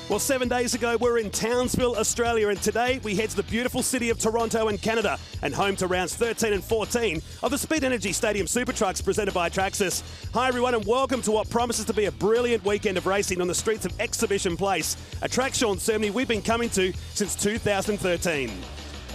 Well, 7 days ago, we're in Townsville, Australia, and today we head to the beautiful city of Toronto in Canada and home to rounds 13 and 14 of the Speed Energy Stadium Super Trucks presented by Traxxas. Hi, everyone, and welcome to what promises to be a brilliant weekend of racing on the streets of Exhibition Place, a track, Sean Cerny, we've been coming to since 2013.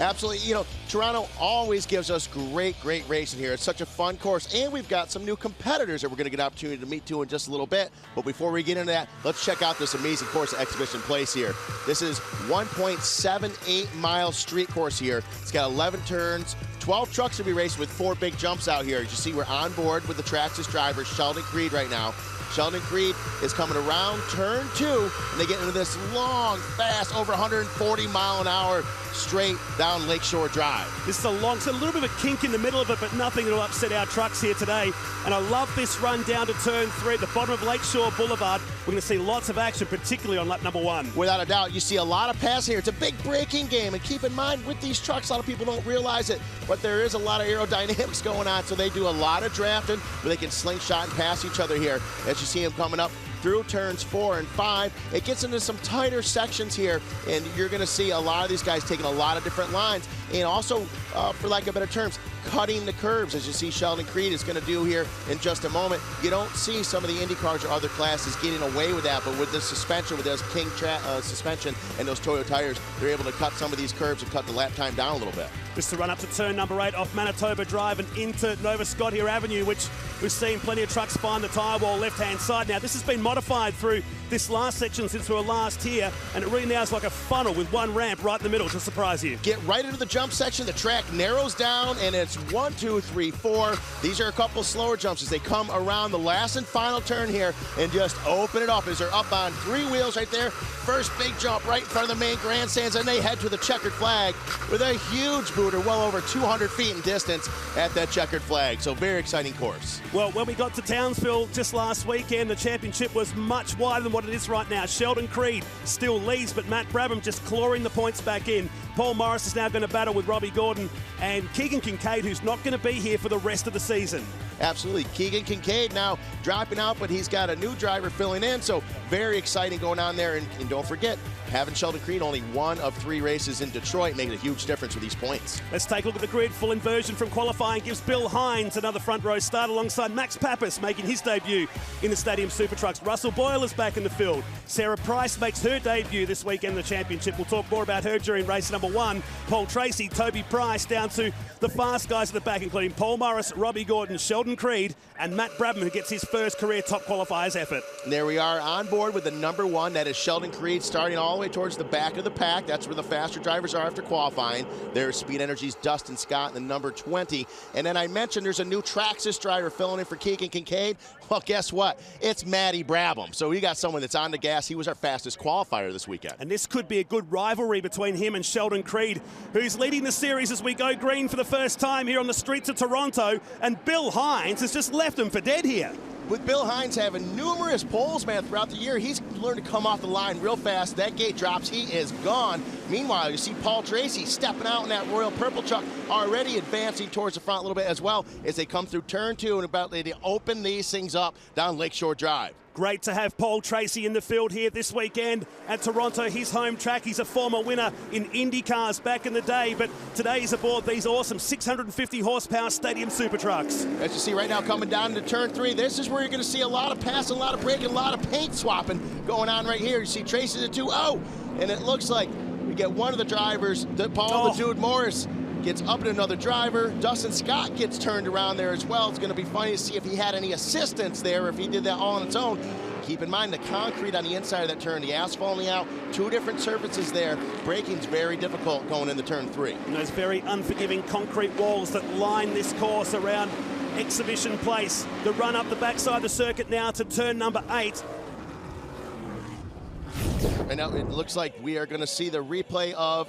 Absolutely. You know, Toronto always gives us great racing here. It's such a fun course, and we've got some new competitors that we're going to get an opportunity to meet to in just a little bit. But before we get into that, let's check out this amazing course at Exhibition Place here. This is 1.78-mile street course here. It's got 11 turns, 12 trucks to be raced with 4 big jumps out here. As you see, we're on board with the Traxxas driver, Sheldon Creed, right now. Sheldon Creed is coming around turn 2, and they get into this long, fast, over 140-mile-an-hour straight down Lakeshore Drive. This is a little bit of a kink in the middle of it, but nothing that'll upset our trucks here today. And I love this run down to turn 3 at the bottom of Lakeshore Boulevard. We're going to see lots of action, particularly on lap number 1. Without a doubt, you see a lot of passing here. It's a big braking game, and keep in mind, with these trucks, a lot of people don't realize it, but there is a lot of aerodynamics going on, so they do a lot of drafting where they can slingshot and pass each other here. As you see them coming up through turns 4 and 5. It gets into some tighter sections here, and you're going to see a lot of these guys taking a lot of different lines, and also, for lack of better terms, cutting the curves, as you see Sheldon Creed is going to do here in just a moment. You don't see some of the Indy cars or other classes getting away with that, but with this suspension, with those King suspension and those Toyo tires, they're able to cut some of these curves and cut the lap time down a little bit. Just to run up to turn number 8 off Manitoba Drive and into Nova Scotia Avenue, which we've seen plenty of trucks find the tyre wall left-hand side. Now, this has been modified through this last section since we were last here, and it really now is like a funnel with one ramp right in the middle to surprise you. Get right into the jump section. The track narrows down, and it's 1, 2, 3, 4. These are a couple slower jumps as they come around the last and final turn here and just open it up as they're up on 3 wheels right there. First big jump right in front of the main grandstands, and they head to the checkered flag with a huge booter, well over 200 feet in distance at that checkered flag. So very exciting course. Well, when we got to Townsville just last weekend, the championship was much wider than what it is right now. Sheldon Creed still leads, but Matt Brabham just clawing the points back in. Paul Morris is now going to battle with Robbie Gordon and Keegan Kincaid, who's not going to be here for the rest of the season. Absolutely. Keegan Kincaid now dropping out, but he's got a new driver filling in, so very exciting going on there. And don't forget, having Sheldon Creed only 1 of 3 races in Detroit making a huge difference with these points. Let's take a look at the grid. Full inversion from qualifying gives Bill Hines another front row start alongside Max Pappas making his debut in the Stadium Super Trucks. Russell Boyle is back in the field. Sarah Price makes her debut this weekend in the championship. We'll talk more about her during race number 1. Paul Tracy, Toby Price, down to the fast guys at the back, including Paul Morris, Robbie Gordon, Sheldon Creed, and Matt Brabham, who gets his first career top qualifiers effort. And there we are on board with the number 1. That is Sheldon Creed, starting all the way towards the back of the pack. That's where the faster drivers are after qualifying. There's Speed Energy's Dustin Scott in the number 20. And then I mentioned there's a new Traxxas driver filling in for Keegan Kincaid. Well, guess what? It's Matty Brabham. So we got someone that's on the gas. He was our fastest qualifier this weekend. And this could be a good rivalry between him and Sheldon Creed, who's leading the series as we go green for the first time here on the streets of Toronto. And Bill Hines has just left him for dead here. With Bill Hines having numerous poles, man, throughout the year, he's learned to come off the line real fast. That gate drops, he is gone. Meanwhile, you see Paul Tracy stepping out in that Royal Purple truck, already advancing towards the front a little bit as well as they come through turn 2 and about to open these things up down Lakeshore Drive. Great to have Paul Tracy in the field here this weekend at Toronto, his home track. He's a former winner in Indy cars back in the day, but today he's aboard these awesome 650 horsepower Stadium Super Trucks. As you see right now coming down into turn 3, this is where you're going to see a lot of passing, a lot of braking, a lot of paint swapping going on right here. You see Tracy the 2-0, and it looks like we get one of the drivers, Paul the Dude Morris, gets up to another driver. Dustin Scott gets turned around there as well. It's going to be funny to see if he had any assistance there, if he did that all on its own. Keep in mind the concrete on the inside of that turn, the asphalting out, 2 different surfaces there. Braking's very difficult going into turn 3. And those very unforgiving concrete walls that line this course around Exhibition Place. The run up the backside of the circuit now to turn number 8. Right now it looks like we are going to see the replay of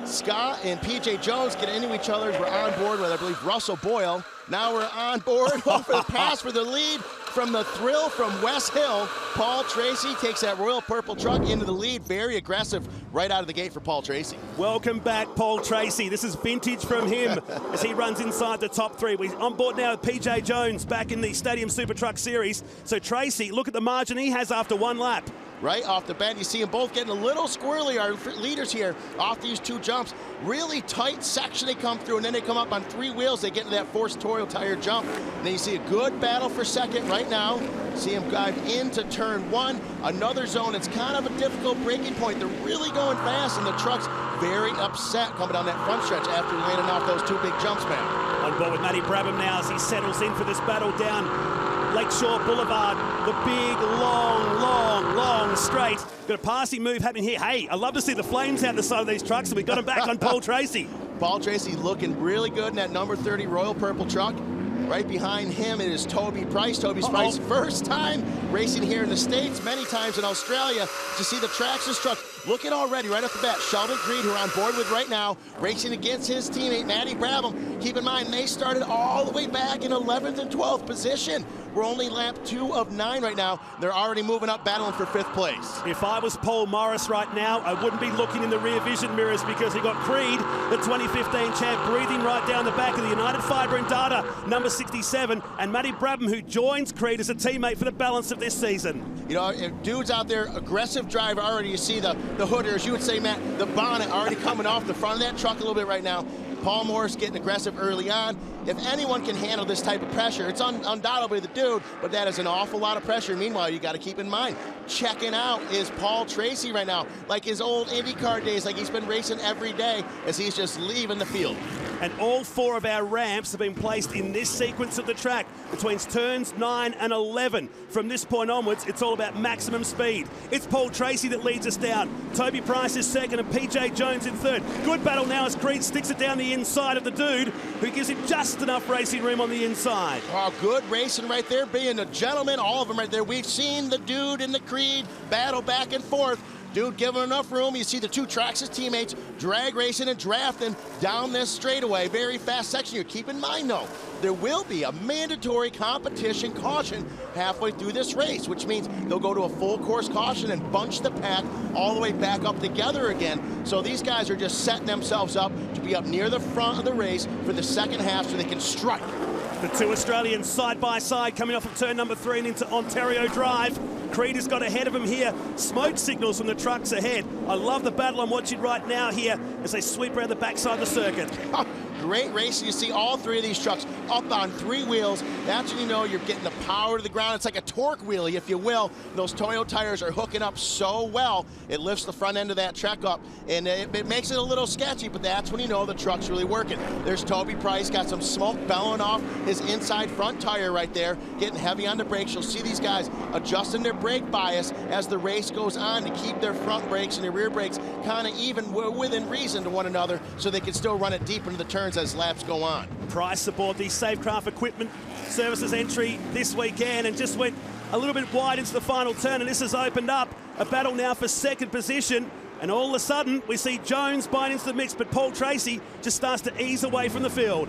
Scott and PJ Jones get into each other. We're on board with, I believe, Russell Boyle. Now we're on board for the pass for the lead from the Thrill from West Hill. Paul Tracy takes that Royal Purple truck into the lead. Very aggressive right out of the gate for Paul Tracy. Welcome back, Paul Tracy. This is vintage from him as he runs inside the top 3. We're on board now with PJ Jones back in the Stadium Super Truck Series. So Tracy, look at the margin he has after 1 lap. right off the bend. You see them both getting a little squirrely, our leaders here, off these two jumps. Really tight section they come through, and then they come up on 3 wheels. They get into that forced tire jump. And then you see a good battle for second right now. See him dive into turn 1. Another zone. It's kind of a difficult braking point. They're really going fast, and the truck's very upset coming down that front stretch after landing off those 2 big jumps, man. On board with Matty Brabham now as he settles in for this battle down Lakeshore Boulevard. The big, long straight. Got a passing move happening here. Hey, I love to see the flames out the side of these trucks, and we got him back on Paul Tracy. Paul Tracy looking really good in that number 30 Royal Purple truck. Right behind him it is Toby Price. Toby's Price, first time racing here in the States, many times in Australia. To see the Traxxas truck looking already right off the bat. Sheldon Creed, who we're on board with right now, racing against his teammate Matty Brabham. Keep in mind, they started all the way back in 11th and 12th position. We're only lap 2 of 9 right now. They're already moving up, battling for 5th place. If I was Paul Morris right now, I wouldn't be looking in the rear vision mirrors, because he got Creed, the 2015 champ, breathing right down the back of the United Fibre and Data, number 67, and Matty Brabham, who joins Creed as a teammate for the balance of this season. You know, dudes out there, aggressive driver already. You see the hood, or as you would say, Matt, the bonnet already coming off the front of that truck a little bit right now. Paul Morris getting aggressive early on. If anyone can handle this type of pressure, it's undoubtedly the dude, but that is an awful lot of pressure. Meanwhile, you got to keep in mind, checking out is Paul Tracy right now, like his old IndyCar days, like he's been racing every day as he's just leaving the field. And all 4 of our ramps have been placed in this sequence of the track between turns 9 and 11. From this point onwards, it's all about maximum speed. It's Paul Tracy that leads us down. Toby Price is second and PJ Jones in third. Good battle now as Creed sticks it down the inside of the dude, who gives him just enough racing room on the inside. Oh, good racing right there, being a gentleman, all of them right there. We've seen the dude and the Creed battle back and forth. Dude giving enough room. You see the 2 Traxxas teammates drag racing and drafting down this straightaway. Very fast section here. Keep in mind, though, there will be a mandatory competition caution halfway through this race, which means they'll go to a full course caution and bunch the pack all the way back up together again. So these guys are just setting themselves up to be up near the front of the race for the second half so they can strike. The 2 Australians side by side coming off of turn number 3 and into Ontario Drive. Creed has got ahead of him here. Smoke signals from the trucks ahead. I love the battle I'm watching right now here as they sweep around the backside of the circuit. Great racing. You see all 3 of these trucks up on 3 wheels. That's when you know you're getting the power to the ground. It's like a torque wheelie, if you will. Those Toyo tires are hooking up so well. It lifts the front end of that truck up, and it makes it a little sketchy, but that's when you know the truck's really working. There's Toby Price, got some smoke bellowing off his inside front tire right there, getting heavy on the brakes. You'll see these guys adjusting their brake bias as the race goes on to keep their front brakes and their rear brakes kind of even within reason to one another so they can still run it deep into the turns as laps go on. Price aboard the Safecraft Equipment Services entry this weekend and just went a little bit wide into the final turn, and this has opened up a battle now for second position. And all of a sudden, we see Jones buying into the mix, but Paul Tracy just starts to ease away from the field.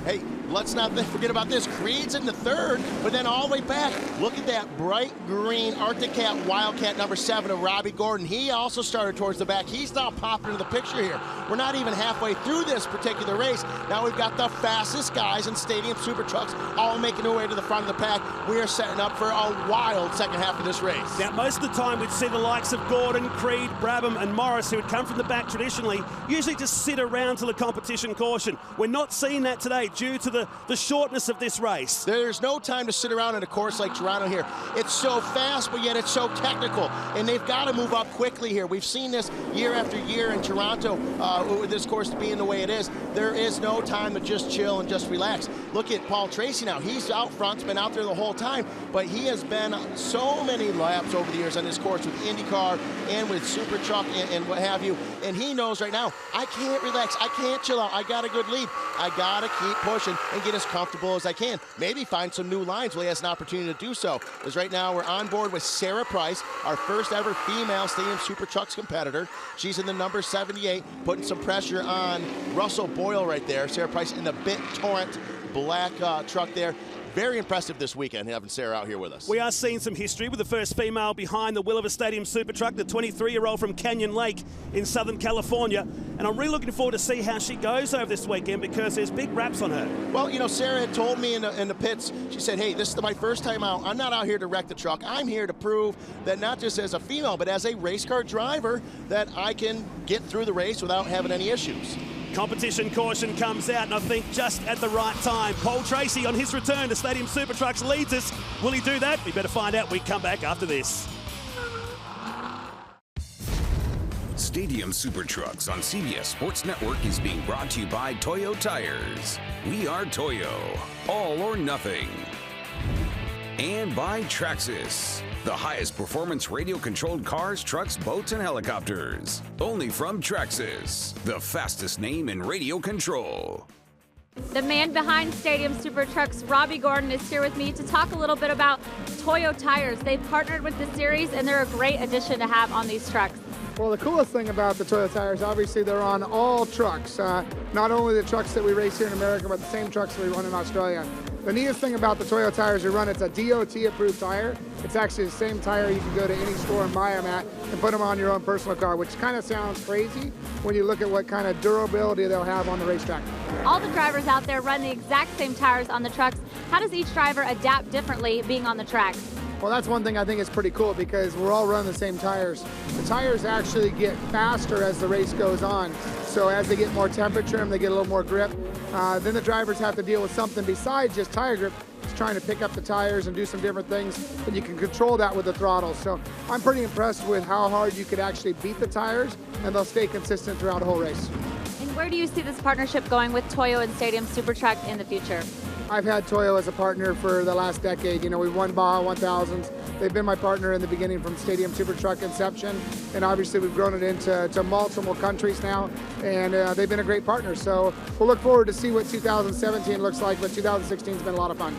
Hey, let's not forget about this. Creed's in the third, but then all the way back, look at that bright green Arctic Cat Wildcat number 7 of Robbie Gordon. He also started towards the back. He's now popping into the picture here. We're not even halfway through this particular race. Now we've got the fastest guys in Stadium Super Trucks all making their way to the front of the pack. We are setting up for a wild second half of this race. Now, most of the time we'd see the likes of Gordon, Creed, Brabham and Morris, who had come from the back traditionally, usually just sit around till the competition caution. We're not seeing that today due to the shortness of this race. There's no time to sit around in a course like Toronto here. It's so fast, but yet it's so technical, and they've got to move up quickly here. We've seen this year after year in Toronto, with this course being the way it is. There is no time to just chill and just relax. Look at Paul Tracy now. He's out front, been out there the whole time, but he has been so many laps over the years on this course with IndyCar and with Super Truck and what have you, and he knows right now, I can't relax, I can't chill out, I got a good lead, I got to keep pushing and get as comfortable as I can. Maybe find some new lines where he has an opportunity to do so. Because right now we're on board with Sarah Price, our first ever female Stadium Super Trucks competitor. She's in the number 78, putting some pressure on Russell Boyle right there. Sarah Price in the Bit Torrent black truck there. very impressive this weekend having Sarah out here with us. We are seeing some history with the first female behind the wheel of a Stadium Super Truck, the 23-year-old from Canyon Lake in Southern California. And I'm really looking forward to see how she goes over this weekend because there's big raps on her. Well, you know, Sarah had told me in the pits, she said, hey, this is my first time out. I'm not out here to wreck the truck. I'm here to prove that not just as a female, but as a race car driver, that I can get through the race without having any issues. Competition caution comes out, and I think just at the right time. Paul Tracy on his return to Stadium Super Trucks leads us. Will he do that? We better find out. We come back after this. Stadium Super Trucks on CBS Sports Network is being brought to you by Toyo Tires. We are Toyo, all or nothing. And by Traxxas, the highest performance radio-controlled cars, trucks, boats, and helicopters. Only from Traxxas, the fastest name in radio control. The man behind Stadium Super Trucks, Robbie Gordon, is here with me to talk a little bit about Toyo Tires. They've partnered with the series, and they're a great addition to have on these trucks. Well, the coolest thing about the Toyo Tires, obviously they're on all trucks, not only the trucks that we race here in America, but the same trucks that we run in Australia. The neatest thing about the Toyo Tires we run, it's a DOT-approved tire. It's actually the same tire you can go to any store and buy them at and put them on your own personal car, which kind of sounds crazy when you look at what kind of durability they'll have on the racetrack. All the drivers out there run the exact same tires on the trucks. How does each driver adapt differently being on the track? Well, that's one thing I think is pretty cool because we're all running the same tires. The tires actually get faster as the race goes on. So as they get more temperature and they get a little more grip, then the drivers have to deal with something besides just tire grip. It's trying to pick up the tires and do some different things, and you can control that with the throttle. So I'm pretty impressed with how hard you could actually beat the tires, and they'll stay consistent throughout the whole race. And where do you see this partnership going with Toyo and Stadium Super Truck in the future? I've had Toyo as a partner for the last decade. You know, we've won Baja 1000s. They've been my partner in the beginning from Stadium Super Truck inception, and obviously we've grown it into multiple countries now, and they've been a great partner. So we'll look forward to see what 2017 looks like, but 2016 has been a lot of fun.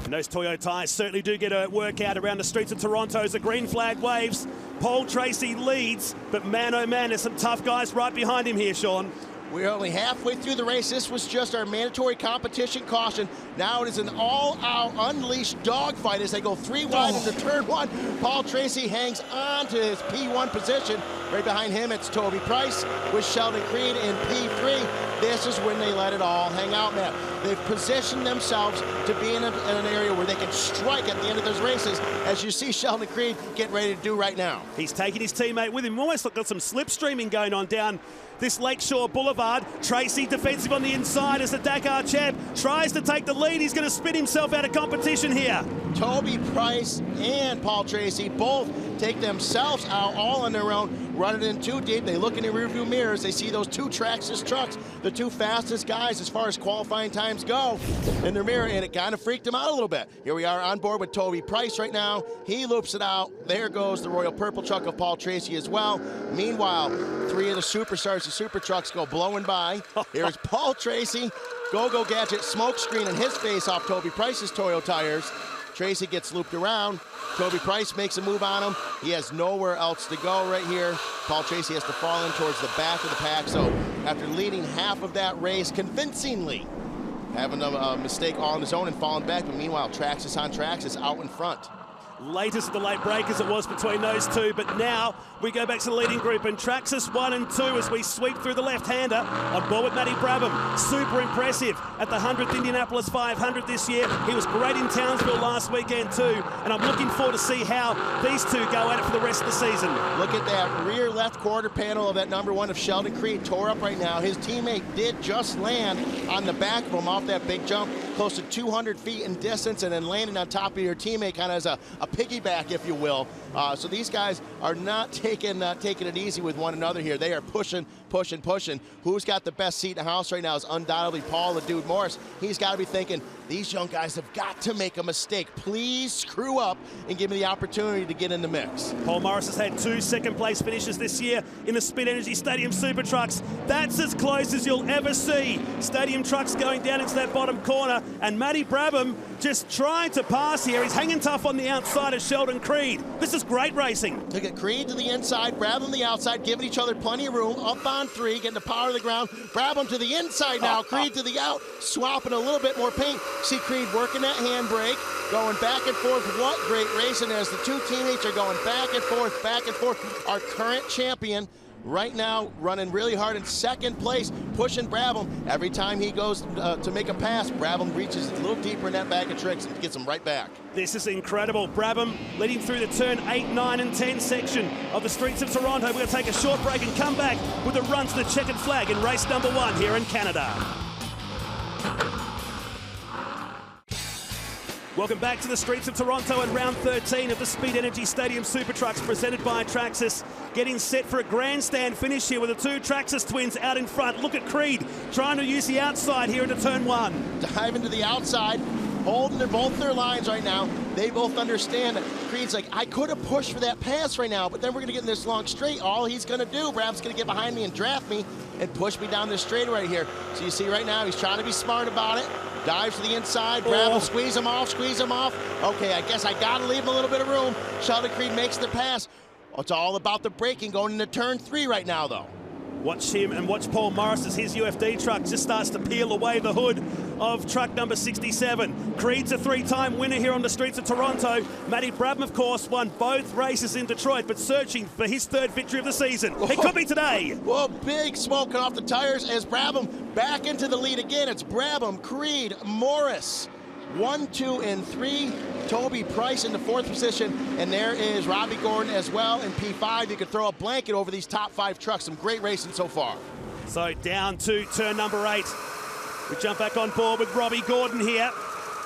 And those Toyo tires certainly do get a workout around the streets of Toronto as the green flag waves. Paul Tracy leads, but man, oh man, there's some tough guys right behind him here, Sean. We're only halfway through the race. This was just our mandatory competition caution. Now it is an all-out unleashed dogfight as they go 3 wide into turn 1. Paul Tracy hangs on to his P1 position. Right behind him, it's Toby Price with Sheldon Creed in P3. This is when they let it all hang out, Matt. They've positioned themselves to be in an area where they can strike at the end of those races, as you see Sheldon Creed getting ready to do right now. He's taking his teammate with him. Almost got some slipstreaming going on down this Lakeshore Boulevard. Tracy defensive on the inside as the Dakar champ tries to take the lead. He's going to spin himself out of competition here. Toby Price and Paul Tracy both take themselves out all on their own, running in too deep. They look in the rearview mirrors. They see those two Traxxas trucks, the two fastest guys as far as qualifying times go, in their mirror, and it kind of freaked them out a little bit. Here we are on board with Toby Price right now. He loops it out. There goes the Royal Purple truck of Paul Tracy as well. Meanwhile, 3 of the superstars, the super trucks, go blowing by. Here's Paul Tracy. Go-Go Gadget smoke screen in his face off Toby Price's Toyo tires. Tracy gets looped around. Toby Price makes a move on him. He has nowhere else to go right here. Paul Tracy has to fall in towards the back of the pack. So after leading half of that race convincingly, having a mistake all on his own and falling back, but meanwhile, Traxxas on Traxxas out in front. Latest of the late breakers it was between those two, but now we go back to the leading group, and Traxxas 1 and 2 as we sweep through the left-hander on board with Matty Brabham. Super impressive at the 100th Indianapolis 500 this year. He was great in Townsville last weekend too, and I'm looking forward to see how these two go at it for the rest of the season. Look at that rear left quarter panel of that number 1 of Sheldon Creed, tore up right now. His teammate did just land on the back of him off that big jump, close to 200 feet in distance, and then landing on top of your teammate kind of as a piggyback, if you will. So these guys are not taking it easy with one another here. They are pushing. Who's got the best seat in the house right now is undoubtedly Paul the Dude Morris. He's got to be thinking, these young guys have got to make a mistake. Please screw up and give me the opportunity to get in the mix. Paul Morris has had 2 second-place finishes this year in the Spin Energy Stadium Super Trucks. That's as close as you'll ever see. Stadium Trucks going down into that bottom corner. and Matty Brabham just trying to pass here. He's hanging tough on the outside of Sheldon Creed. This is great racing. Look at Creed to the inside, Brabham the outside, giving each other plenty of room. Up on 3, getting the power of the ground. Brabham to the inside now, Creed to the out, swapping a little bit more paint. See Creed working that handbrake, going back and forth. What great racing as the two teammates are going back and forth, back and forth. Our current champion right now running really hard in second place, pushing Brabham. Every time he goes to make a pass, Brabham reaches a little deeper in that bag of tricks and gets him right back. This is incredible. Brabham leading through the turn 8, 9, and 10 section of the streets of Toronto. We're going to take a short break and come back with a run to the checkered flag in race number 1 here in Canada. Welcome back to the streets of Toronto and round 13 of the Speed Energy Stadium Super Trucks presented by Traxxas. Getting set for a grandstand finish here with the two Traxxas twins out in front. Look at Creed trying to use the outside here into turn 1. Dive into the outside, holding both their lines right now. They both understand that Creed's like, I could have pushed for that pass right now, but then we're going to get in this long straight. All he's going to do, Brabham's going to get behind me and draft me and push me down this straight right here. So you see right now, he's trying to be smart about it. Dives to the inside, Brabham, squeeze him off, squeeze him off. Okay, I guess I got to leave him a little bit of room. Sheldon Creed makes the pass. It's all about the braking going into turn 3 right now, though. Watch him and watch Paul Morris as his UFD truck just starts to peel away the hood of truck number 67. Creed's a 3-time winner here on the streets of Toronto. Matty Brabham, of course, won both races in Detroit, but searching for his 3rd victory of the season. Whoa. It could be today. Whoa, big smoking off the tires as Brabham back into the lead again. It's Brabham, Creed, Morris. 1, 2, and 3. Toby Price in the 4th position, and there is Robbie Gordon as well in P5. You could throw a blanket over these top 5 trucks. Some great racing so far. So down to turn number 8. We jump back on board with Robbie Gordon here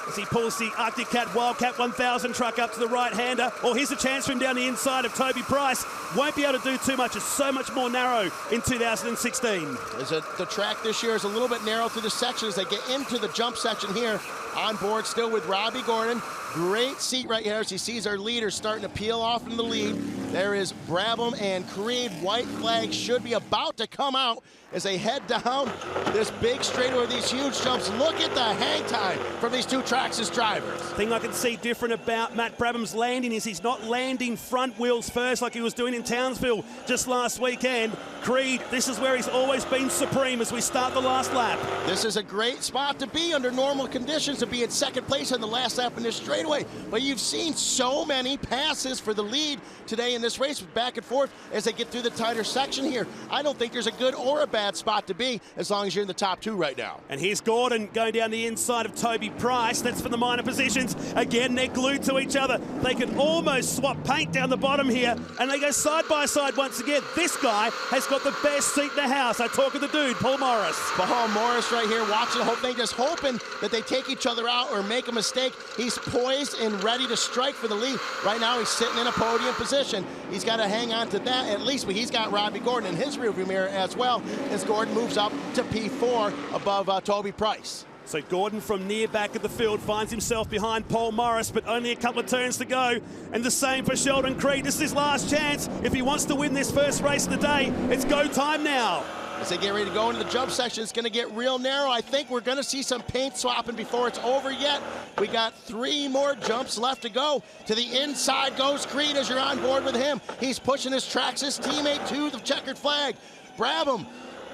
as he pulls the Arctic Cat Wildcat 1000 truck up to the right-hander. Oh, here's a chance for him down the inside of Toby Price. Won't be able to do too much. It's so much more narrow in 2016. The track this year is a little bit narrow through the section as they get into the jump section here. On board still with Robbie Gordon. Great seat right here as he sees our leaders starting to peel off in the lead. There is Brabham and Creed. White flag should be about to come out as they head down this big straightaway, these huge jumps. Look at the hang time from these two Traxxas drivers. The thing I can see different about Matt Brabham's landing is he's not landing front wheels first like he was doing in Townsville just last weekend. Creed, this is where he's always been supreme as we start the last lap. This is a great spot to be under normal conditions, to be in second place on the last lap in this straightaway. But you've seen so many passes for the lead today in this race, back and forth as they get through the tighter section here. I don't think there's a good or a bad spot to be as long as you're in the top 2 right now. And here's Gordon going down the inside of Toby Price. That's for the minor positions. Again, they're glued to each other. They can almost swap paint down the bottom here, and they go side by side once again. This guy has got the best seat in the house. I talk of the dude, Paul Morris. Paul Morris right here watching the whole thing, just hoping that they take each other out or make a mistake. He's poised and ready to strike for the lead. Right now, he's sitting in a podium position. He's got to hang on to that at least, but he's got Robbie Gordon in his rearview mirror as well as Gordon moves up to P4 above Toby Price. So Gordon from near back of the field finds himself behind Paul Morris, but only a couple of turns to go. And the same for Sheldon Creed. This is his last chance. If he wants to win this first race of the day, it's go time now. As they get ready to go into the jump section, it's going to get real narrow. I think we're going to see some paint swapping before it's over yet. We got 3 more jumps left to go. To the inside goes Creed as you're on board with him. He's pushing his Traxxas teammate to the checkered flag. Brabham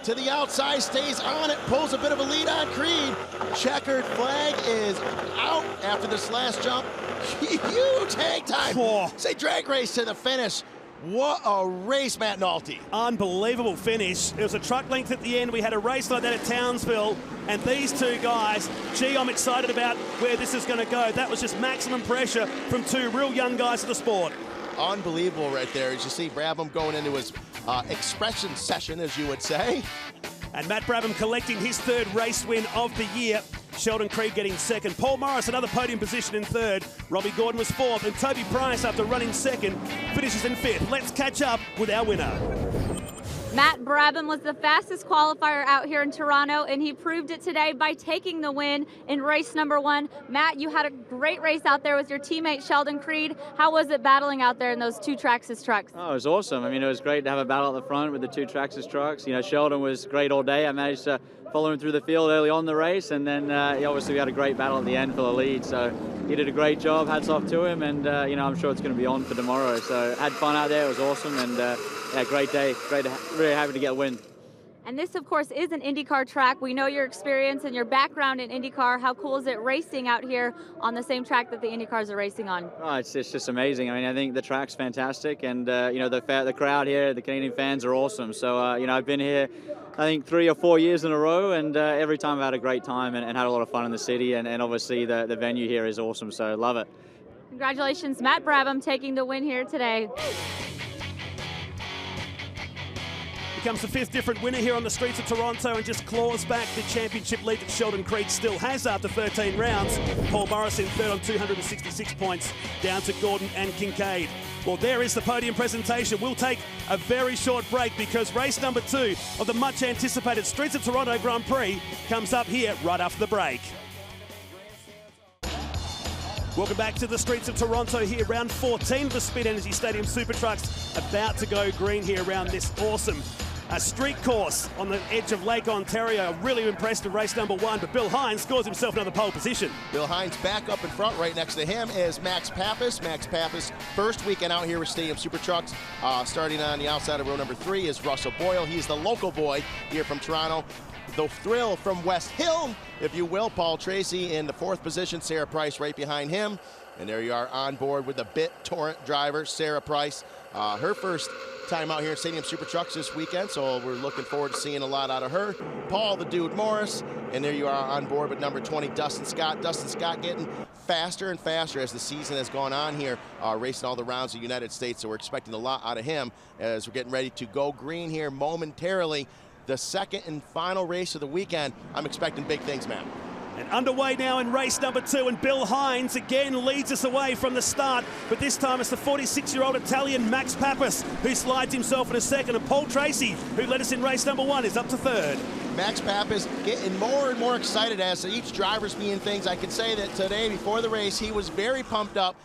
to the outside, stays on it, pulls a bit of a lead on Creed. Checkered flag is out after this last jump. Huge hang time. Oh. Say drag race to the finish. What a race, Matt Nolte. Unbelievable finish. It was a truck length at the end. We had a race like that at Townsville, and these two guys, gee, I'm excited about where this is going to go. That was just maximum pressure from 2 real young guys of the sport. Unbelievable right there, as you see Brabham going into his expression session, as you would say. And Matt Brabham collecting his 3rd race win of the year. Sheldon Creed getting 2nd. Paul Morris, another podium position in 3rd. Robbie Gordon was 4th. And Toby Price, after running 2nd, finishes in 5th. Let's catch up with our winner. Matt Brabham was the fastest qualifier out here in Toronto, and he proved it today by taking the win in race number 1. Matt, you had a great race out there with your teammate Sheldon Creed. How was it battling out there in those two Traxxas trucks? Oh, it was awesome. I mean, it was great to have a battle at the front with the two Traxxas trucks. You know, Sheldon was great all day. I managed to follow him through the field early on in the race, and then obviously we had a great battle at the end for the lead. So he did a great job. Hats off to him, and you know, I'm sure it's going to be on for tomorrow. So had fun out there. It was awesome, and yeah, great day. Really happy to get a win. And this, of course, is an IndyCar track. We know your experience and your background in IndyCar. How cool is it racing out here on the same track that the IndyCars are racing on? Oh, it's just amazing. I mean, I think the track's fantastic, and you know, the crowd here, the Canadian fans are awesome. So you know, I've been here, I think 3 or 4 years in a row, and every time I've had a great time and had a lot of fun in the city, and obviously the venue here is awesome. So love it. Congratulations, Matt Brabham, taking the win here today. Becomes the 5th different winner here on the streets of Toronto and just claws back the championship lead that Sheldon Creed still has after 13 rounds. Paul Morris in third on 266 points, down to Gordon and Kincaid. Well, there is the podium presentation. We'll take a very short break because race number 2 of the much anticipated Streets of Toronto Grand Prix comes up here right after the break. Welcome back to the streets of Toronto here, round 14 of the Speed Energy Stadium Super Trucks, about to go green here around this awesome street course on the edge of Lake Ontario. Really impressed in race number 1, but Bill Hines scores himself another pole position. Bill Hines back up in front. Right next to him is Max Pappas. Max Pappas, first weekend out here with Stadium Super Trucks. Starting on the outside of row number 3 is Russell Boyle. He's the local boy here from Toronto. The thrill from West Hill, if you will. Paul Tracy in the 4th position. Sarah Price right behind him. And there you are on board with the BitTorrent driver, Sarah Price. Her first time out here at Stadium Super Trucks this weekend, so we're looking forward to seeing a lot out of her. Paul, the Dude Morris, and there you are on board with number 20, Dustin Scott. Dustin Scott getting faster and faster as the season has gone on here, racing all the rounds of the United States, so we're expecting a lot out of him as we're getting ready to go green here momentarily. The second and final race of the weekend. I'm expecting big things, Matt. And underway now in race number 2, and Bill Hines again leads us away from the start, but this time it's the 46-year-old Italian Max Pappas who slides himself in a second, and Paul Tracy, who led us in race number 1, is up to 3rd. Max Pappas getting more and more excited as each driver's being things. I can say that today before the race he was very pumped up,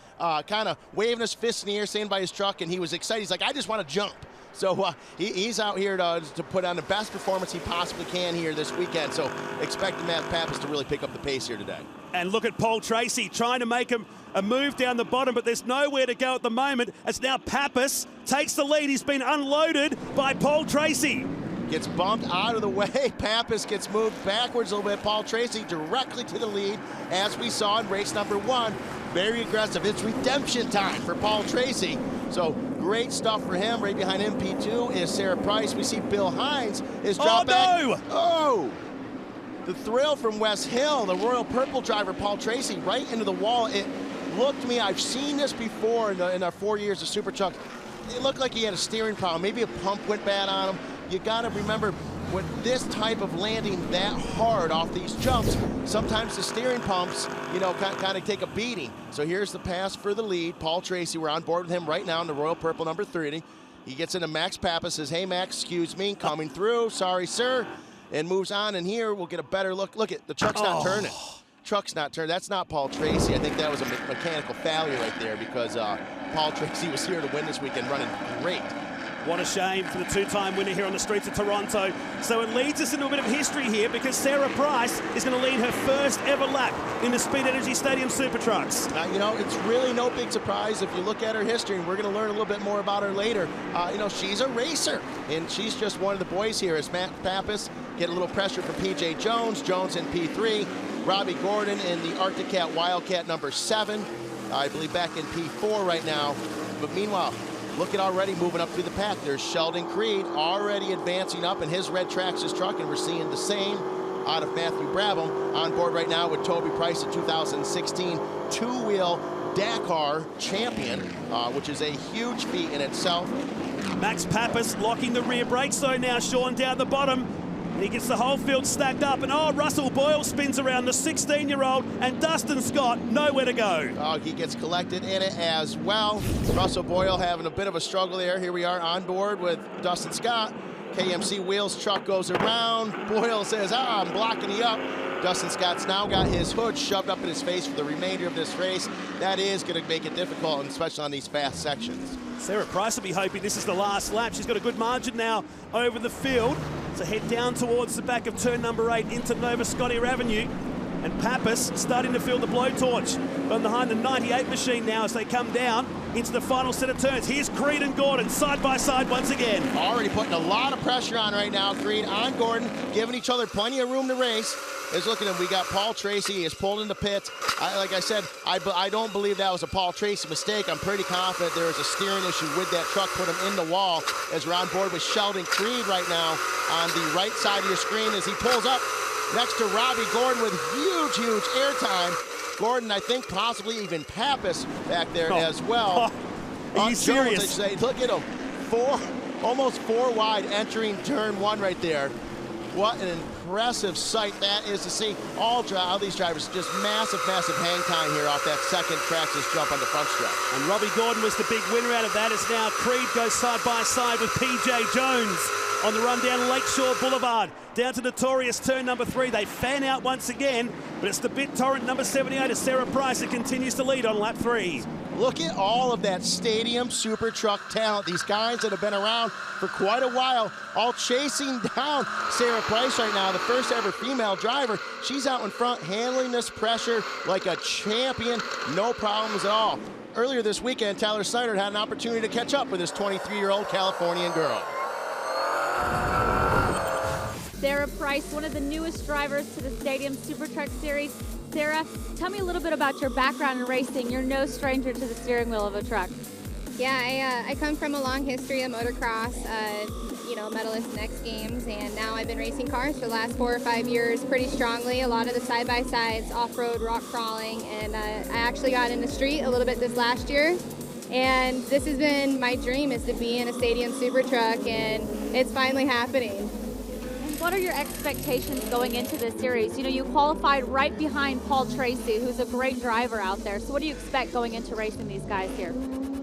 kind of waving his fist in the air, standing by his truck, and he was excited. He's like, I just want to jump. So he's out here to put on the best performance he possibly can here this weekend. So expecting Matt Pappas to really pick up the pace here today. And look at Paul Tracy trying to make a move down the bottom, but there's nowhere to go at the moment. As now Pappas takes the lead. He's been unloaded by Paul Tracy. Gets bumped out of the way. Pappas gets moved backwards a little bit. Paul Tracy directly to the lead, as we saw in race number 1. Very aggressive. It's redemption time for Paul Tracy. So great stuff for him. Right behind him, P2 is Sarah Price. We see Bill Hines is dropped back. No! Oh! The thrill from West Hill, the Royal Purple driver, Paul Tracy, right into the wall. It looked to me, I've seen this before in our 4 years of Super Trucks. It looked like he had a steering problem. Maybe a pump went bad on him. You got to remember, with this type of landing that hard off these jumps, sometimes the steering pumps, you know, kind of take a beating. So here's the pass for the lead. Paul Tracy, we're on board with him right now in the Royal Purple number 30. He gets into Max Pappas, says, hey, Max, excuse me, coming through, sorry, sir, and moves on. And here we'll get a better look. Look, the truck's not turning. Truck's not turning. That's not Paul Tracy. I think that was a mechanical failure right there because Paul Tracy was here to win this weekend, running great. What a shame for the 2-time winner here on the streets of Toronto. So it leads us into a bit of history here because Sarah Price is going to lead her first ever lap in the Speed Energy Stadium Super Trucks. You know, it's really no big surprise if you look at her history, and we're going to learn a little bit more about her later. You know, she's a racer, and she's just one of the boys here as Matt Pappas get a little pressure from P.J. Jones. Jones in P3. Robbie Gordon in the Arctic Cat Wildcat number 7. I believe back in P4 right now. But meanwhile, look at already moving up through the pack. There's Sheldon Creed already advancing up in his red Traxxas truck, and we're seeing the same out of Matthew Brabham on board right now with Toby Price, the 2016 two-wheel Dakar champion, which is a huge feat in itself. Max Pappas locking the rear brakes, so now Sean down the bottom. He gets the whole field stacked up, and Russell Boyle spins around the 16-year-old, and Dustin Scott nowhere to go. He gets collected in it as well. Russell Boyle having a bit of a struggle there. Here we are on board with Dustin Scott. KMC Wheels truck goes around. Boyle says, I'm blocking you up. Dustin Scott's now got his hood shoved up in his face for the remainder of this race. That is going to make it difficult, and especially on these fast sections. Sarah Price will be hoping this is the last lap. She's got a good margin now over the field. So head down towards the back of turn number 8 into Nova Scotia Avenue. And Pappas starting to feel the blowtorch from behind the 98 machine now as they come down into the final set of turns. Here's Creed and Gordon side by side once again. Already putting a lot of pressure on right now. Creed on Gordon, giving each other plenty of room to race. Let's look at him. We got Paul Tracy. He is pulled into pits. Like I said, I don't believe that was a Paul Tracy mistake. I'm pretty confident there was a steering issue with that truck, put him in the wall. As we're on board with Sheldon Creed right now on the right side of your screen as he pulls up next to Robbie Gordon with huge airtime. Gordon, I think possibly even Pappas back there as well. Are you serious? Jones, look at him. Almost four wide entering turn 1 right there. What an impressive sight that is to see. All these drivers just massive hang time here off that second Traxxas jump on the front stretch. And Robbie Gordon was the big winner out of that as now Creed goes side by side with PJ Jones on the run down Lakeshore Boulevard. Down to Notorious turn number 3. They fan out once again, but it's the BitTorrent number 78 as Sarah Price that continues to lead on lap 3. Look at all of that stadium super truck talent. These guys that have been around for quite a while, all chasing down Sarah Price right now, the first ever female driver. She's out in front handling this pressure like a champion, no problems at all. Earlier this weekend, Tyler Snyder had an opportunity to catch up with this 23-year-old Californian girl. Sarah Price, one of the newest drivers to the Stadium Super Truck Series. Sarah, tell me a little bit about your background in racing. You're no stranger to the steering wheel of a truck. Yeah, I come from a long history of motocross, medalist in X Games, and now I've been racing cars for the last 4 or 5 years pretty strongly. A lot of the side-by-sides, off-road, rock crawling, and I actually got in the street a little bit this last year. And this has been my dream, is to be in a Stadium Super Truck, and it's finally happening. What are your expectations going into this series? You know, you qualified right behind Paul Tracy, who's a great driver out there. So what do you expect going into racing these guys here?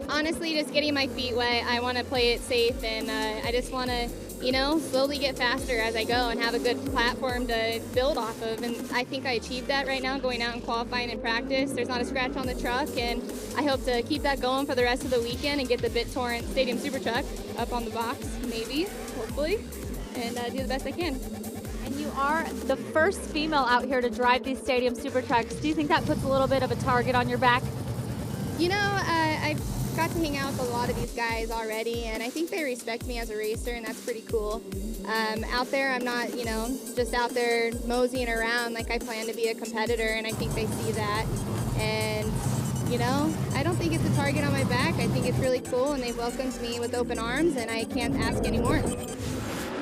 Honestly, just getting my feet wet. I want to play it safe, and I just want to, slowly get faster as I go and have a good platform to build off of. And I think I achieved that right now, going out and qualifying in practice. There's not a scratch on the truck, and I hope to keep that going for the rest of the weekend and get the BitTorrent Stadium Super Truck up on the box, maybe, hopefully, and do the best I can. And you are the first female out here to drive these Stadium Super Trucks. Do you think that puts a little bit of a target on your back? I've got to hang out with a lot of these guys already, and I think they respect me as a racer, and that's pretty cool. Out there, I'm not, just out there moseying around. Like, I plan to be a competitor, and I think they see that. And, I don't think it's a target on my back. I think it's really cool, and they've welcomed me with open arms, and I can't ask any more.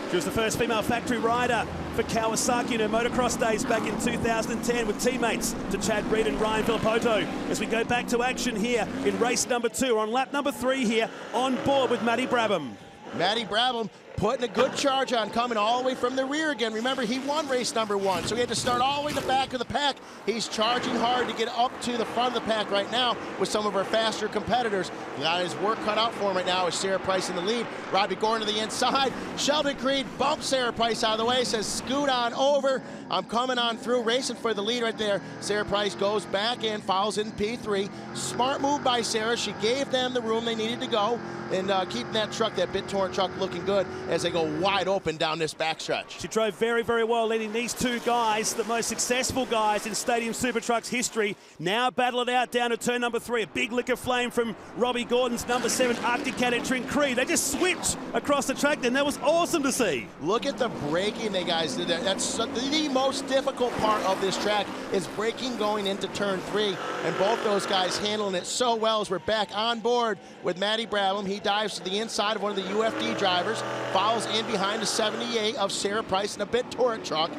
She was the first female factory rider for Kawasaki in her motocross days back in 2010 with teammates to Chad Reed and Ryan Filippoto. As we go back to action here in race number 2, on lap number 3 here, on board with Maddie Brabham. Maddie Brabham putting a good charge on, coming all the way from the rear again. Remember, he won race number 1, so he had to start all the way to the back of the pack. He's charging hard to get up to the front of the pack right now with some of our faster competitors. Got his work cut out for him right now with Sarah Price in the lead. Robbie Gordon to the inside. Sheldon Creed bumps Sarah Price out of the way, says, scoot on over. I'm coming on through, racing for the lead right there. Sarah Price goes back in, follows in P3. Smart move by Sarah. She gave them the room they needed to go, and keeping that truck, that BitTorrent truck, looking good as they go wide open down this backstretch. She drove very, very well, leading these two guys, the most successful guys in Stadium Super Trucks history. Now battle it out down to turn number 3. A big lick of flame from Robbie Gordon's number 7 Arctic Cat entering Creed. They just switched across the track, and that was awesome to see. Look at the braking they guys did there. That's the most difficult part of this track, is braking going into turn 3, and both those guys handling it so well. As we're back on board with Maddie Brabham, he dives to the inside of one of the UFD drivers, follows in behind the 78 of Sarah Price in a BitTorrent truck.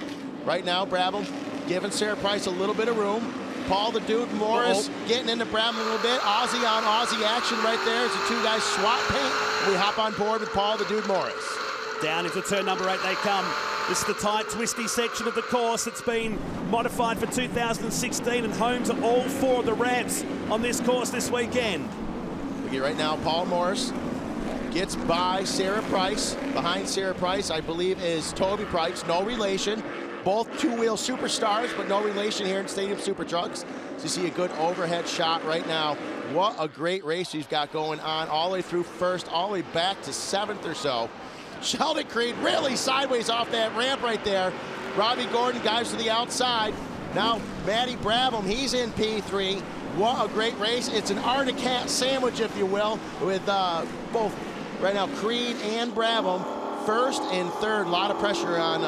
Right now, Brabham giving Sarah Price a little bit of room. Paul the Dude Morris getting into Brabham a little bit. Aussie on Aussie action right there as the two guys swap paint. We hop on board with Paul the Dude Morris. Down into turn number 8 they come. This is the tight, twisty section of the course that's been modified for 2016 and home to all 4 of the ramps on this course this weekend. We get right now Paul Morris gets by Sarah Price. Behind Sarah Price, I believe, is Toby Price, no relation. Both two-wheel superstars, but no relation here in Stadium Super Trucks. So you see a good overhead shot right now. What a great race he's got going on all the way through first, all the way back to 7th or so. Sheldon Creed really sideways off that ramp right there. Robbie Gordon guys to the outside. Now Matty Brabham, he's in P3. What a great race. It's an Arctic Cat sandwich, if you will, with both right now Creed and Brabham. First and third, a lot of pressure on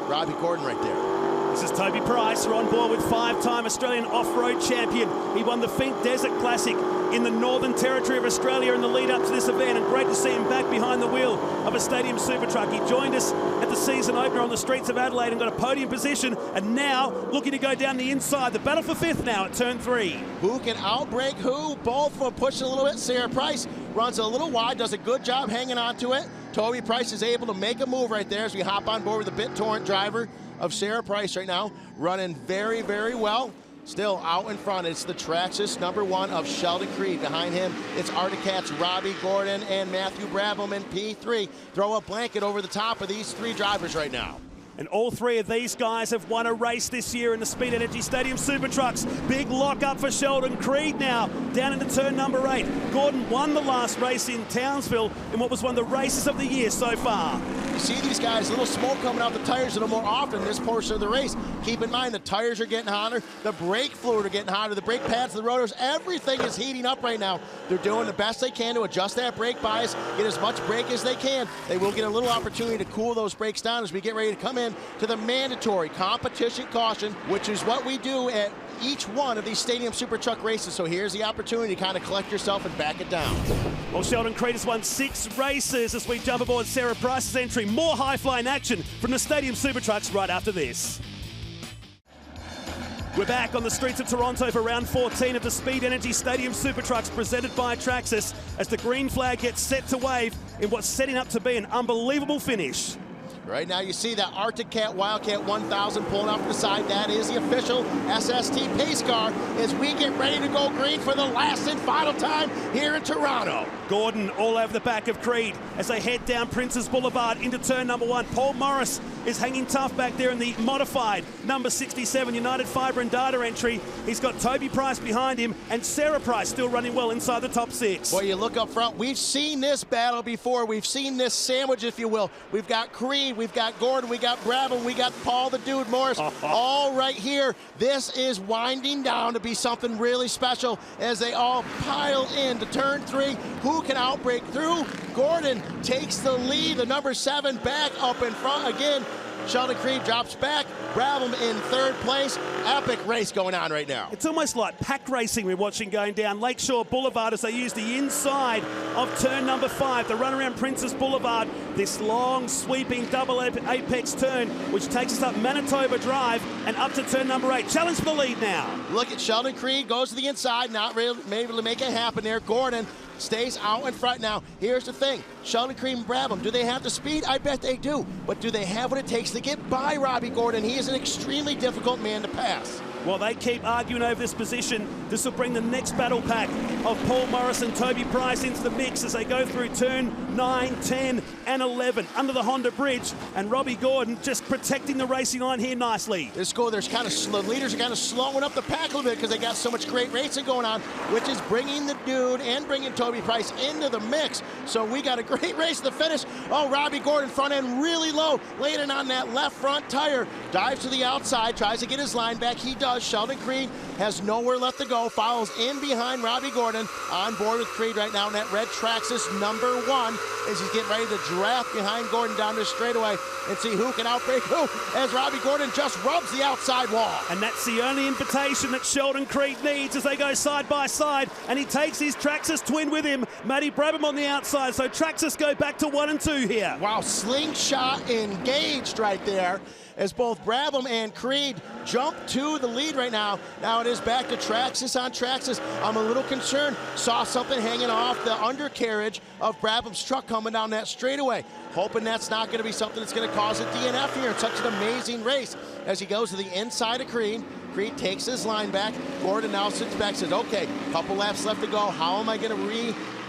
Robbie Gordon right there. This is Toby Price. We're on board with 5-time Australian off-road champion. He won the Fink Desert Classic in the Northern Territory of Australia in the lead up to this event, and great to see him back behind the wheel of a Stadium Super Truck. He joined us at the season opener on the streets of Adelaide and got a podium position, and now looking to go down the inside. The battle for 5th now at turn 3. Who can outbrake who? Both will push a little bit. Sarah Price runs a little wide, does a good job hanging on to it. Toby Price is able to make a move right there as we hop on board with the BitTorrent driver of Sarah Price right now, running very, very well. Still out in front, it's the Traxxas #1 of Sheldon Creed. Behind him, it's Arctic Cat's Robbie Gordon and Matthew Brabham in P3. Throw a blanket over the top of these 3 drivers right now. And all 3 of these guys have won a race this year in the Speed Energy Stadium Super Trucks. Big lock up for Sheldon Creed now, down into turn number 8. Gordon won the last race in Townsville in what was one of the races of the year so far. You see these guys, a little smoke coming out the tires a little more often in this portion of the race. Keep in mind the tires are getting hotter, the brake fluid are getting hotter, the brake pads, the rotors, everything is heating up right now. They're doing the best they can to adjust that brake bias, get as much brake as they can. They will get a little opportunity to cool those brakes down as we get ready to come in to the mandatory competition caution, which is what we do at each one of these Stadium Super Truck races. So here's the opportunity to kind of collect yourself and back it down. Well, Sheldon Creed has won 6 races as we jump aboard Sarah Price's entry. More high-flying action from the Stadium Super Trucks right after this. We're back on the streets of Toronto for round 14 of the Speed Energy Stadium Super Trucks presented by Traxxas as the green flag gets set to wave in what's setting up to be an unbelievable finish. Right now you see that Arctic Cat Wildcat 1000 pulling off the side. That is the official SST pace car as we get ready to go green for the last and final time here in Toronto. Gordon all over the back of Creed as they head down Princes Boulevard into turn number 1. Paul Morris is hanging tough back there in the modified number 67 United Fibre and Data entry. He's got Toby Price behind him and Sarah Price still running well inside the top 6. Boy, you look up front, we've seen this battle before. We've seen this sandwich, if you will. We've got Creed, we've got Gordon, we got Brabham, we got Paul the Dude Morris, all right here. This is winding down to be something really special as they all pile into turn 3. Who can outbreak through? Gordon takes the lead, the number 7 back up in front again. Sheldon Creed drops back. Brabham in 3rd place. Epic race going on right now. It's almost like pack racing we're watching going down Lakeshore Boulevard as they use the inside of turn number 5, the run around Princess Boulevard. This long, sweeping double apex turn, which takes us up Manitoba Drive and up to turn number 8. Challenge for the lead now. Look at Sheldon Creed, goes to the inside, not really able to make it happen there. Gordon stays out in front now. Here's the thing, Sheldon Creed and Brabham, do they have the speed? I bet they do. But do they have what it takes to get by Robbie Gordon? He is an extremely difficult man to pass. While they keep arguing over this position, this will bring the next battle pack of Paul Morris and Toby Price into the mix as they go through turn 9, 10, and 11 under the Honda Bridge. And Robbie Gordon just protecting the racing line here nicely. There's kind of slow. Leaders are kind of slowing up the pack a little bit because they got so much great racing going on, which is bringing the Dude and bringing Toby Price into the mix. So we got a great race to the finish. Oh, Robbie Gordon front end really low, landing on that left front tire. Dives to the outside, tries to get his line back. He does. Sheldon Creed has nowhere left to go, follows in behind Robbie Gordon, on board with Creed right now in that red Traxxas number 1 as he's getting ready to draft behind Gordon down this straightaway and see who can outbreak who as Robbie Gordon just rubs the outside wall. And that's the only invitation that Sheldon Creed needs as they go side by side, and he takes his Traxxas twin with him, Matty Brabham on the outside, so Traxxas go back to 1 and 2 here. Wow, slingshot engaged right there as both Brabham and Creed jump to the lead right now. Now it is back to Traxxas on Traxxas. I'm a little concerned. Saw something hanging off the undercarriage of Brabham's truck coming down that straightaway. Hoping that's not going to be something that's going to cause a DNF here in such an amazing race as he goes to the inside of Creed. Creed takes his line back. Gordon now sits back, says, okay, couple laps left to go. How am I going to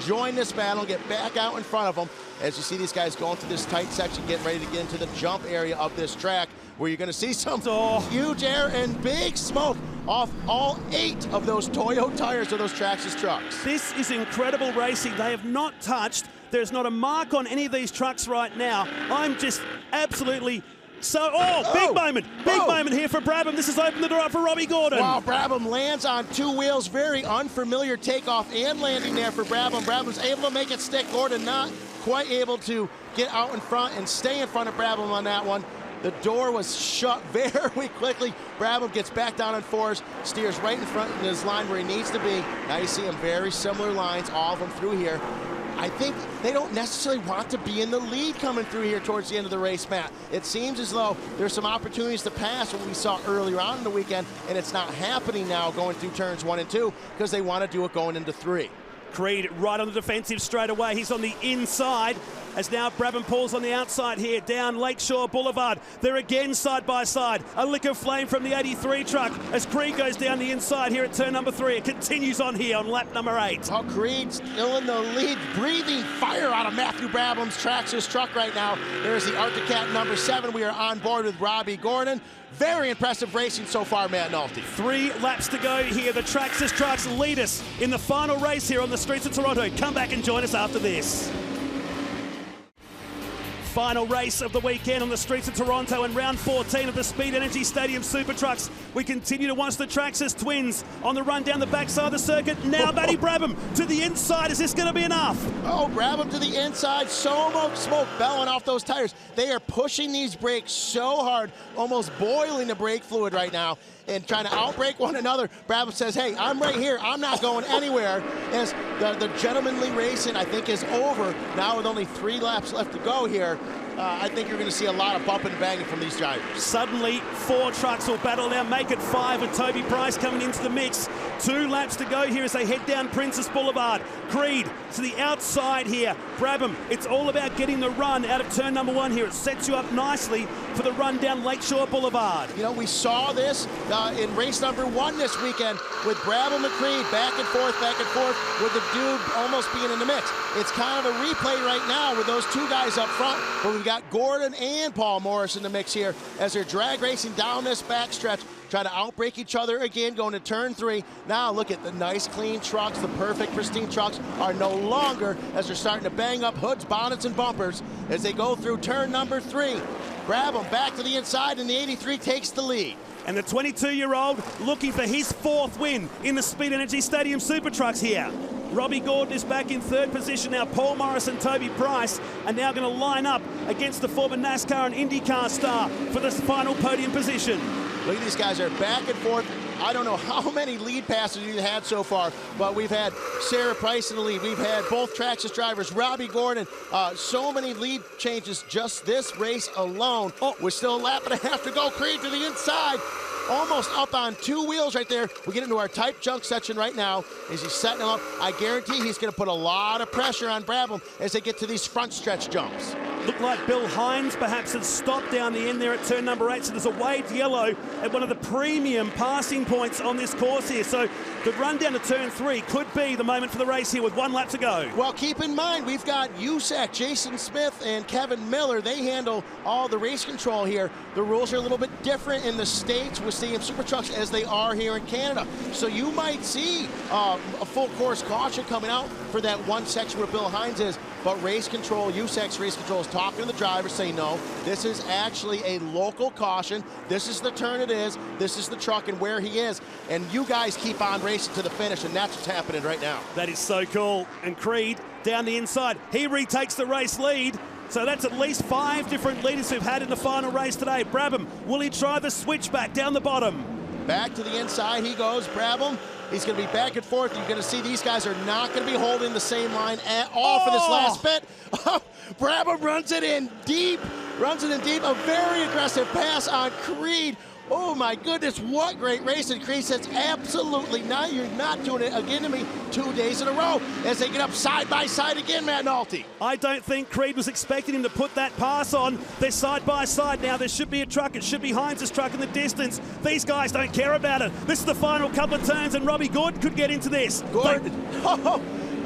join this battle, get back out in front of them. As you see these guys going through this tight section, getting ready to get into the jump area of this track, where you're going to see some huge air and big smoke off all 8 of those Toyo tires of those Traxxas trucks. This is incredible racing. They have not touched. There's not a mark on any of these trucks right now. I'm just absolutely big moment. Big moment here for Brabham. This has opened the door up for Robbie Gordon. Wow, Brabham lands on 2 wheels. Very unfamiliar takeoff and landing there for Brabham. Brabham's able to make it stick. Gordon not quite able to get out in front and stay in front of Brabham on that one. The door was shut very quickly. Brabham gets back down on 4s, steers right in front of his line where he needs to be. Now you see him very similar lines, all of them through here. I think they don't necessarily want to be in the lead coming through here towards the end of the race, Matt. It seems as though there's some opportunities to pass what we saw earlier on in the weekend, and it's not happening now going through turns 1 and 2 because they want to do it going into 3. Creed right on the defensive straight away. He's on the inside as now Brabham pulls on the outside here down Lakeshore Boulevard. They're again side by side. A lick of flame from the 83 truck as Creed goes down the inside here at turn number 3. It continues on here on lap number 8. Oh, Creed still in the lead, breathing fire out of Matthew Brabham's Traxxas truck right now. There's the Arctic Cat number 7. We are on board with Robbie Gordon. Very impressive racing so far, Matt Nolte. 3 laps to go here. The Traxxas trucks lead us in the final race here on the streets of Toronto. Come back and join us after this. Final race of the weekend on the streets of Toronto and round 14 of the Speed Energy Stadium Super Trucks. We continue to watch the Traxxas twins on the run down the backside of the circuit. Now Matty Brabham to the inside. Is this going to be enough? Oh, Brabham to the inside. So much smoke bellowing off those tires. They are pushing these brakes so hard, almost boiling the brake fluid right now and trying to outbrake one another. Brabham says, hey, I'm right here. I'm not going anywhere. As the gentlemanly racing, I think, is over. Now with only 3 laps left to go here, I think you're going to see a lot of bumping and banging from these drivers. Suddenly, 4 trucks will battle now, make it 5 with Toby Price coming into the mix. 2 laps to go here as they head down Princess Boulevard. Creed to the outside here. Brabham, it's all about getting the run out of turn number 1 here. It sets you up nicely for the run down Lakeshore Boulevard. You know, we saw this in race number 1 this weekend with Brabham and Creed back and forth, with the dude almost being in the mix. It's kind of a replay right now with those 2 guys up front, but we've got Gordon and Paul Morris in the mix here as they're drag racing down this backstretch, trying to outbrake each other again, going to turn 3. Now look at the nice clean trucks, the perfect pristine trucks are no longer, as they're starting to bang up hoods, bonnets, and bumpers as they go through turn number 3. Brabham back to the inside, and the 83 takes the lead. And the 22-year-old looking for his 4th win in the Speed Energy Stadium Super Trucks here. Robbie Gordon is back in 3rd position now. Paul Morris and Toby Price are now going to line up against the former NASCAR and IndyCar star for this final podium position. Look at these guys, are back and forth. I don't know how many lead passes we've had so far, but we've had Sarah Price in the lead. We've had both Traxxas drivers, Robbie Gordon, so many lead changes just this race alone. Oh, we're still a lap and a half to go. Creed to the inside, almost up on 2 wheels right there. We get into our type junk section right now as he's setting him up. I guarantee he's going to put a lot of pressure on Brabham as they get to these front stretch jumps. Looked like Bill Hines perhaps had stopped down the end there at turn number 8, so there's a waved yellow at one of the premium passing points on this course here. So the run down to turn 3 could be the moment for the race here with 1 lap to go. Well, keep in mind, we've got USAC, Jason Smith, and Kevin Miller. They handle all the race control here. The rules are a little bit different in the States with Stadium Super Trucks as they are here in Canada. So you might see a full course caution coming out for that one section where Bill Hines is. But race control, USAC's race control, is talking to the driver, saying, no, this is actually a local caution. This is the turn it is. This is the truck and where he is. And you guys keep on racing to the finish, and that's what's happening right now. That is so cool. And Creed down the inside. He retakes the race lead. So that's at least 5 different leaders we've had in the final race today. Brabham, will he try the switchback down the bottom? Back to the inside he goes, Brabham. He's going to be back and forth. You're going to see these guys are not going to be holding the same line at all for this last bit. Brabham runs it in deep. A very aggressive pass on Creed. Oh my goodness, what great racing. Creed says, absolutely not. You're not doing it again to me 2 days in a row as they get up side by side again, Matt Nolte. I don't think Creed was expecting him to put that pass on. They're side by side now. There should be a truck. It should be Hines' truck in the distance. These guys don't care about it. This is the final couple of turns, and Robbie Gordon could get into this. Gordon.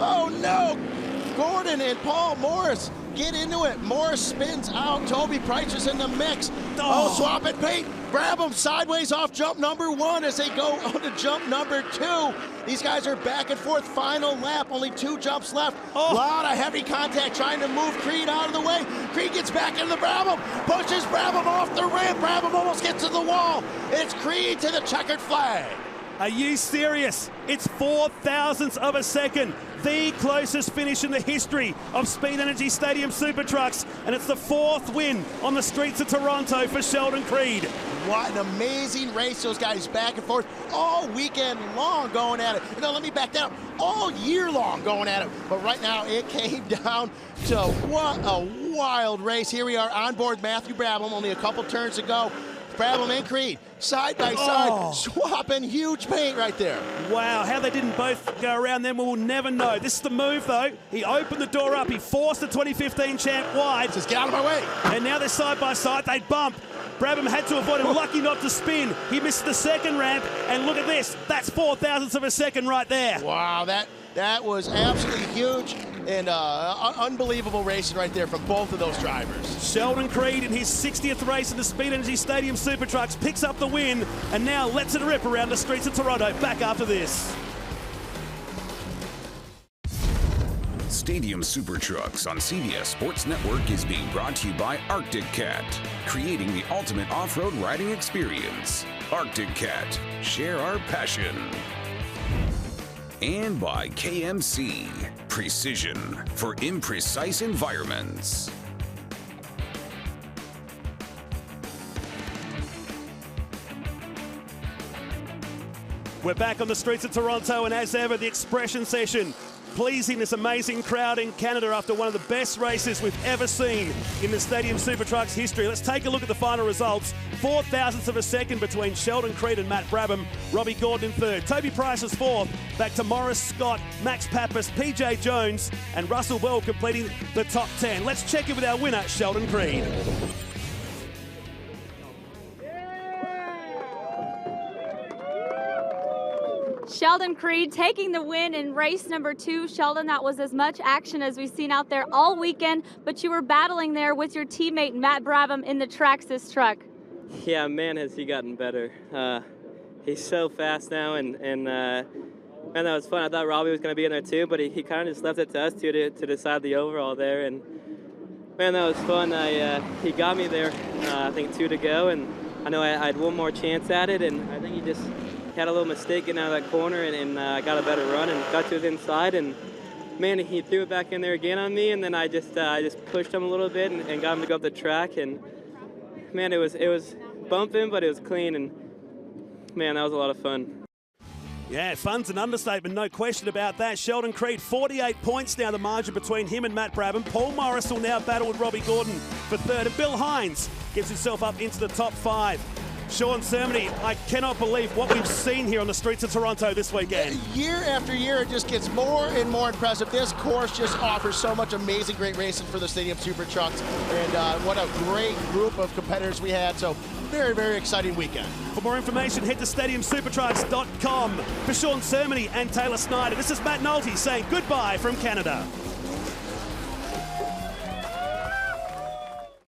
Oh no! Gordon and Paul Morris get into it. Morris spins out. Toby Price is in the mix. Oh, swap and paint. Grab them sideways off jump number 1 as they go on to jump number 2. These guys are back and forth. Final lap. Only 2 jumps left. A lot of heavy contact trying to move Creed out of the way. Creed gets back into the Brabham. Pushes Brabham off the ramp. Brabham almost gets to the wall. It's Creed to the checkered flag. Are you serious? It's 0.004 of a second. The closest finish in the history of Speed Energy Stadium Super Trucks, and it's the 4th win on the streets of Toronto for Sheldon Creed. What an amazing race. Those guys back and forth all weekend long going at it. No, let me back down. All year long going at it. But right now it came down to what a wild race. Here we are on board Matthew Brabham, only a couple turns to go. Brabham and Creed, side by side, swapping huge paint right there. Wow, how they didn't both go around them, we will never know. This is the move, though. He opened the door up. He forced the 2015 champ wide. Just get out of my way. And now they're side by side. They bump. Brabham had to avoid him, lucky not to spin. He missed the second ramp, and look at this. That's 0.004 of a second right there. Wow, that was absolutely huge and unbelievable racing right there from both of those drivers. Sheldon Creed in his 60th race in the Speed Energy Stadium Super Trucks picks up the win and now lets it rip around the streets of Toronto. Back after this. Stadium Super Trucks on CBS Sports Network is being brought to you by Arctic Cat, creating the ultimate off-road riding experience. Arctic Cat, share our passion. And by KMC, precision for imprecise environments. We're back on the streets of Toronto, and as ever, the expression session pleasing this amazing crowd in Canada after one of the best races we've ever seen in the Stadium Super Trucks history. Let's take a look at the final results. 0.004 of a second between Sheldon Creed and Matt Brabham. Robbie Gordon in 3rd. Toby Price is 4th. Back to Morris Scott, Max Pappas, PJ Jones, and Russell Bell completing the top 10. Let's check in with our winner, Sheldon Creed. Sheldon Creed taking the win in race number 2. Sheldon, that was as much action as we've seen out there all weekend, but you were battling there with your teammate Matt Brabham in the Traxxas truck. Yeah, man, has he gotten better. He's so fast now, and man, that was fun. I thought Robbie was going to be in there too, but he kind of just left it to us two to decide the overall there, and man, that was fun. He got me there, I think 2 to go, and I know I had one more chance at it, and I think he just had a little mistake getting out of that corner, and I got a better run and got to his inside, and man, he threw it back in there again on me, and then I just pushed him a little bit and got him to go up the track, and man, it was bumping, but it was clean, and man, that was a lot of fun. Yeah, fun's an understatement, no question about that. Sheldon Creed, 48 points now, the margin between him and Matt Brabham. Paul Morris will now battle with Robbie Gordon for 3rd, and Bill Hines gets himself up into the top 5. Sean Cermony, I cannot believe what we've seen here on the streets of Toronto this weekend. Year after year, it just gets more and more impressive. This course just offers so much amazing, great racing for the Stadium Super Trucks, and what a great group of competitors we had. So very, very exciting weekend. For more information, head to stadiumsupertrucks.com. For Sean Cermony and Taylor Snyder, this is Matt Nolte saying goodbye from Canada.